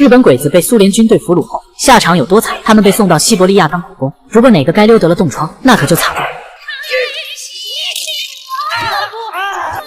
日本鬼子被苏联军队俘虏后，下场有多惨？他们被送到西伯利亚当苦工。如果哪个街溜得了冻疮，那可就惨了。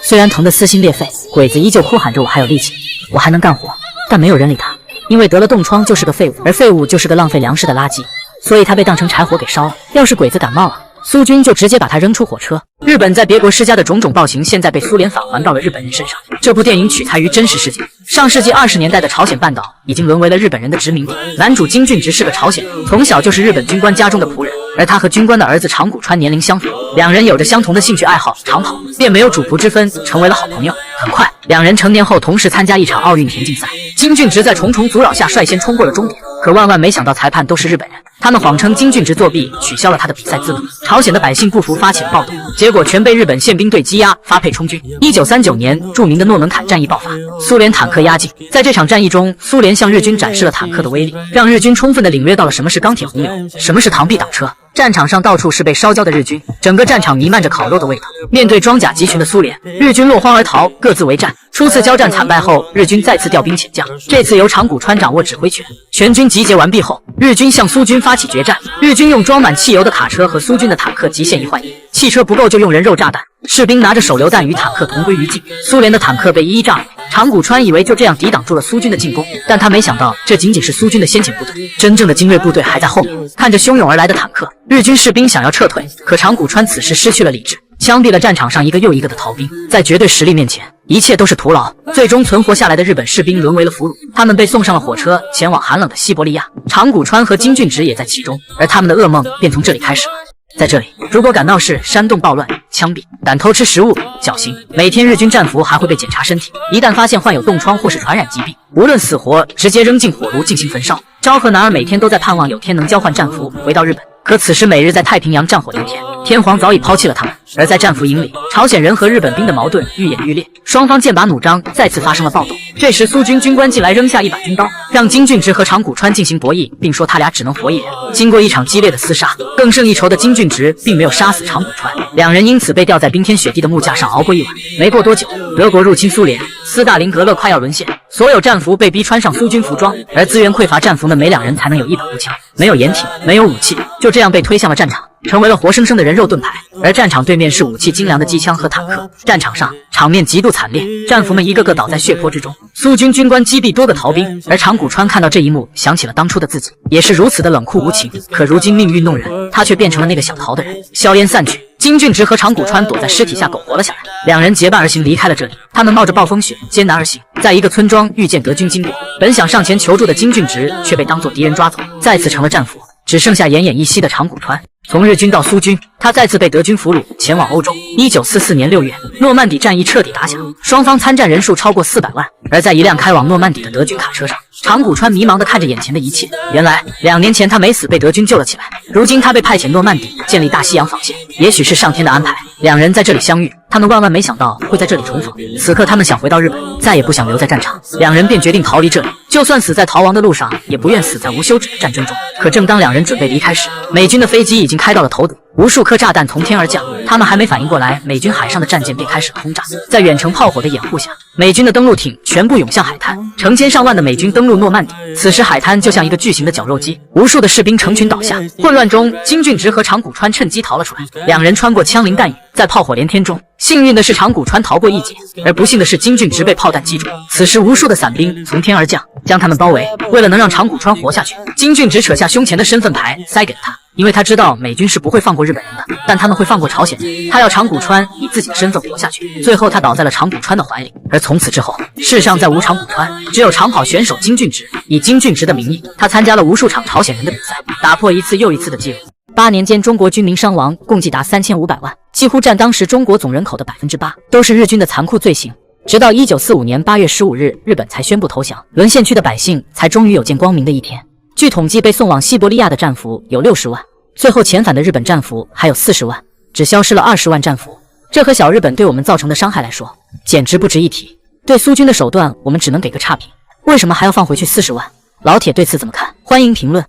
虽然疼得撕心裂肺，鬼子依旧哭喊着：“我还有力气，我还能干活。”但没有人理他，因为得了冻疮就是个废物，而废物就是个浪费粮食的垃圾，所以他被当成柴火给烧了。要是鬼子感冒了，苏军就直接把他扔出火车。日本在别国施加的种种暴行，现在被苏联返还到了日本人身上。这部电影取材于真实事件。上世纪20年代的朝鲜半岛已经沦为了日本人的殖民地。男主金俊植是个朝鲜人，从小就是日本军官家中的仆人，而他和军官的儿子长谷川年龄相仿，两人有着相同的兴趣爱好长跑，便没有主仆之分，成为了好朋友。很快，两人成年后同时参加一场奥运田径赛。金俊植在重重阻扰下率先冲过了终点，可万万没想到裁判都是日本人，他们谎称金俊植作弊，取消了他的比赛资格。朝鲜的百姓不服，发起了暴动，结果全被日本宪兵队击压，发配充军。1939年，著名的诺门坎战役爆发，苏联坦克压境。在这场战役中，苏联向日军展示了坦克的威力，让日军充分地领略到了什么是钢铁洪流，什么是螳臂挡车。战场上到处是被烧焦的日军，整个战场弥漫着烤肉的味道。面对装甲集群的苏联，日军落荒而逃，各自为战。初次交战惨败后，日军再次调兵遣将，这次由长谷川掌握指挥权。全军集结完毕后，日军向苏军发起决战。日军用装满汽油的卡车和苏军的坦克极限1换1，汽车不够就用人肉炸弹，士兵拿着手榴弹与坦克同归于尽。苏联的坦克被一一炸毁。长谷川以为就这样抵挡住了苏军的进攻，但他没想到这仅仅是苏军的先遣部队，真正的精锐部队还在后面。看着汹涌而来的坦克，日军士兵想要撤退，可长谷川此时失去了理智，枪毙了战场上一个又一个的逃兵。在绝对实力面前，一切都是徒劳。最终存活下来的日本士兵沦为了俘虏，他们被送上了火车，前往寒冷的西伯利亚。长谷川和金俊植也在其中，而他们的噩梦便从这里开始了。在这里，如果感到是煽动暴乱、枪毙、敢偷吃食物、绞刑，每天日军战俘还会被检查身体，一旦发现患有冻疮或是传染疾病，无论死活，直接扔进火炉进行焚烧。昭和男儿每天都在盼望有天能交换战俘回到日本，可此时每日在太平洋战火连天，天皇早已抛弃了他们。而在战俘营里，朝鲜人和日本兵的矛盾愈演愈烈，双方剑拔弩张，再次发生了暴动。这时苏军军官进来扔下一把军刀，让金俊植和长谷川进行博弈，并说他俩只能活一人。经过一场激烈的厮杀，更胜一筹的金俊植并没有杀死长谷川，两人因此被吊在冰天雪地的木架上熬过一晚。没过多久，德国入侵苏联，斯大林格勒快要沦陷，所有战俘被逼穿上苏军服装，而资源匮乏战俘们每2人才能有一把步枪，没有掩体，没有武器，就这样被推向了战场，成为了活生生的人肉盾牌。而战场对面是武器精良的机枪和坦克，战场上场面极度惨烈，战俘们一个个倒在血泊之中。苏军军官击毙多个逃兵，而长谷川看到这一幕，想起了当初的自己，也是如此的冷酷无情。可如今命运弄人，他却变成了那个想逃的人。硝烟散去，金俊植和长谷川躲在尸体下苟活了下来，两人结伴而行离开了这里。他们冒着暴风雪艰难而行，在一个村庄遇见德军经过，本想上前求助的金俊植却被当作敌人抓走，再次成了战俘，只剩下奄奄一息的长谷川。从日军到苏军，他再次被德军俘虏，前往欧洲。1944年6月，诺曼底战役彻底打响，双方参战人数超过400万。而在一辆开往诺曼底的德军卡车上，长谷川迷茫地看着眼前的一切。原来2年前他没死，被德军救了起来，如今他被派遣诺曼底，建立大西洋防线。也许是上天的安排，两人在这里相遇，他们万万没想到会在这里重逢。此刻他们想回到日本，再也不想留在战场，两人便决定逃离这里，就算死在逃亡的路上，也不愿死在无休止的战争中。可正当两人准备离开时，美军的飞机已经开到了头顶，无数颗炸弹从天而降，他们还没反应过来，美军海上的战舰便开始了轰炸。在远程炮火的掩护下，美军的登陆艇全部涌向海滩，成千上万的美军登陆诺曼底。此时海滩就像一个巨型的绞肉机，无数的士兵成群倒下。混乱中，金俊植和长谷川趁机逃了出来，两人穿过枪林弹雨，在炮火连天中，幸运的是长谷川逃过一劫，而不幸的是金俊植被炮弹击中。此时无数的伞兵从天而降，将他们包围。为了能让长谷川活下去，金俊植扯下胸前的身份牌塞给了他，因为他知道美军是不会放过日本人的，但他们会放过朝鲜人。他要长谷川以自己的身份活下去。最后他倒在了长谷川的怀里，而从此之后，世上再无长谷川，只有长跑选手金俊植。以金俊植的名义，他参加了无数场朝鲜人的比赛，打破一次又一次的记录。8年间，中国军民伤亡共计达3500万，几乎占当时中国总人口的8%，都是日军的残酷罪行。直到1945年8月15日，日本才宣布投降，沦陷区的百姓才终于有见光明的一天。据统计，被送往西伯利亚的战俘有60万，最后遣返的日本战俘还有40万，只消失了20万战俘。这和小日本对我们造成的伤害来说，简直不值一提。对苏军的手段，我们只能给个差评。为什么还要放回去40万？老铁对此怎么看？欢迎评论。